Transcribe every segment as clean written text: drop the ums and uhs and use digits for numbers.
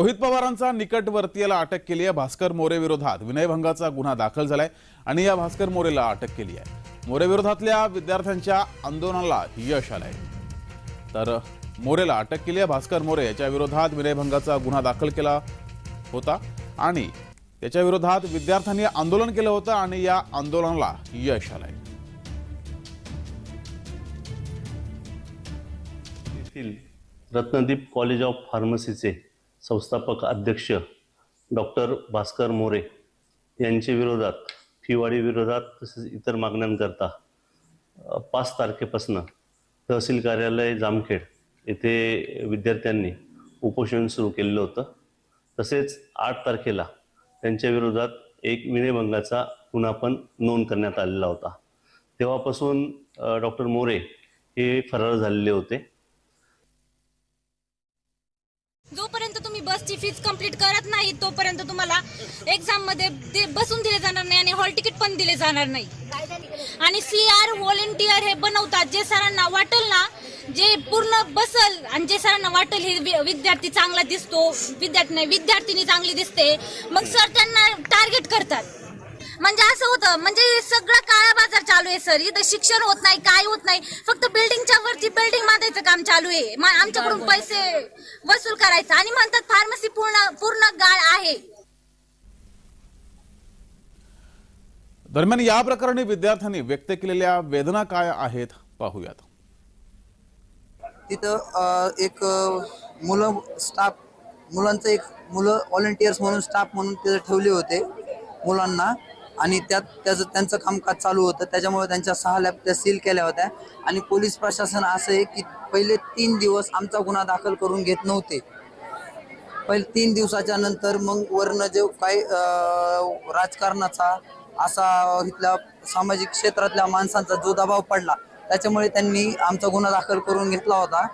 रोहित पवारांचा निकटवर्तीयाला अटक केली आहे। भास्कर मोरे विरोधात विनयभंगाचा गुन्हा दाखल झालाय आणि या भास्कर मोरेला अटक केली आहे। मोरे विरोधातल्या विद्यार्थ्यांच्या आंदोलनाला यश आलंय। तर मोरेला अटक केली आहे। भास्कर मोरे याच्या विरोधात विनयभंगाचा गुन्हा दाखल केला होता आणि त्याच्या विरोधात विद्यार्थ्यांनी आंदोलन केलं होतं आणि या आंदोलनाला यश आलंय। रत्नदीप कॉलेज ऑफ फार्मसीचे संस्थापक अध्यक्ष डॉक्टर भास्कर मोरे यांच्या विरोधात फीवाढी विरोधात तसेच इतर मागण्यांकरता 5 तारखेपासून तहसील कार्यालय जामखेड येथे विद्यार्थ्यांनी उपोषण सुरू केलेलं होतं। तसेच 8 तारखेला त्यांच्या विरोधात एक विनयभंगाचा गुन्हा पण नोंद करण्यात आलेला होता। तेव्हापासून डॉक्टर मोरे हे फरार झालेले होते। जोपर्यंत तुम्ही बसची फीस कंप्लीट करत नाही तोपर्यंत तुम्हाला एक्झाम मध्ये बसून दिले जाणार नाही आणि हॉल तिकीट पण दिले जाणार नाही। आणि सीआर व्हॉलंटियर हे बनवतात, जे सरांना वाटेल ना, जे पूर्ण बसल आणि जे सरांना वाटेल हे विद्यार्थी चांगला दिसतो, विद्यार्थिनी चांगली दिसते, मग सर त्यांना टार्गेट करतात। म्हणजे असं होतं, म्हणजे सगळं काळा बाजार चालू आहे सर। इथं शिक्षण होत नाही, काय होत नाही, फक्त बिल्डिंगच्या वरती बिल्डिंग बांधायचं काम चालू आहे। आमच्याकडून पैसे वसूल करायचं आणि म्हणतात फार्मसी पूर्ण गाळ आहे। दरम्यान या प्रकरणी विद्यार्थ्यांनी व्यक्त केलेल्या वेदना काय आहेत पाहूयात। तिथं एक मुलांचं व्हॉलंटियर्स म्हणून स्टाफ म्हणून तिथे ठेवले होते मुलांना आणि त्यांचं कामकाज चालू होतं। त्याच्यामुळे त्यांच्या 6 लॅब त्या सील केल्या होत्या आणि पोलीस प्रशासन असं आहे की पहिले 3 दिवस आमचा गुन्हा दाखल करून घेत नव्हते। पहिले 3 दिवसाच्या नंतर मग वर्ण जो काही राजकारणाचा असा इथल्या सामाजिक क्षेत्रातल्या माणसांचा जो दबाव पडला त्याच्यामुळे त्यांनी आमचा गुन्हा दाखल करून घेतला होता।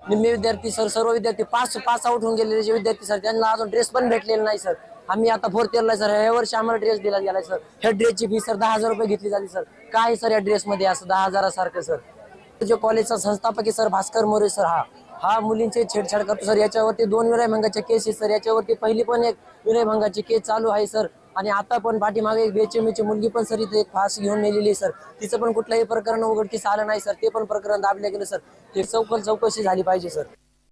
निम्मे विद्यार्थी सर, सर्व विद्यार्थी पास आउट होऊन गेलेले जे विद्यार्थी सर, त्यांना अजून ड्रेस पण भेटलेला नाही सर। आम्ही आता 4th इयरला सर, या वर्षी आम्हाला ड्रेस दिला गेलाय सर। ह्या ड्रेसची फी सर 10,000 रुपये घेतली जाते सर। काय सर या ड्रेसमध्ये असं 10,000 सारखं सर। जो कॉलेजचा संस्थापक आहे सर भास्कर मोरे सर, हा मुलींचे छेडछाड करतो सर। याच्यावरती 2 विनयभंगाच्या केस आहे सर। याच्यावरती पहिली पण एक विनयभंगाची केस चालू आहे सर आणि आता पण पाठीमागे एक बेचमीची मुलगी पण सर इथे एक फास घेऊन नेलेली सर। तिचं पण कुठलंही प्रकरण उघडकीस आलं नाही सर। ते पण प्रकरण दाबले गेलं सर। ते चौकशी झाली पाहिजे सर।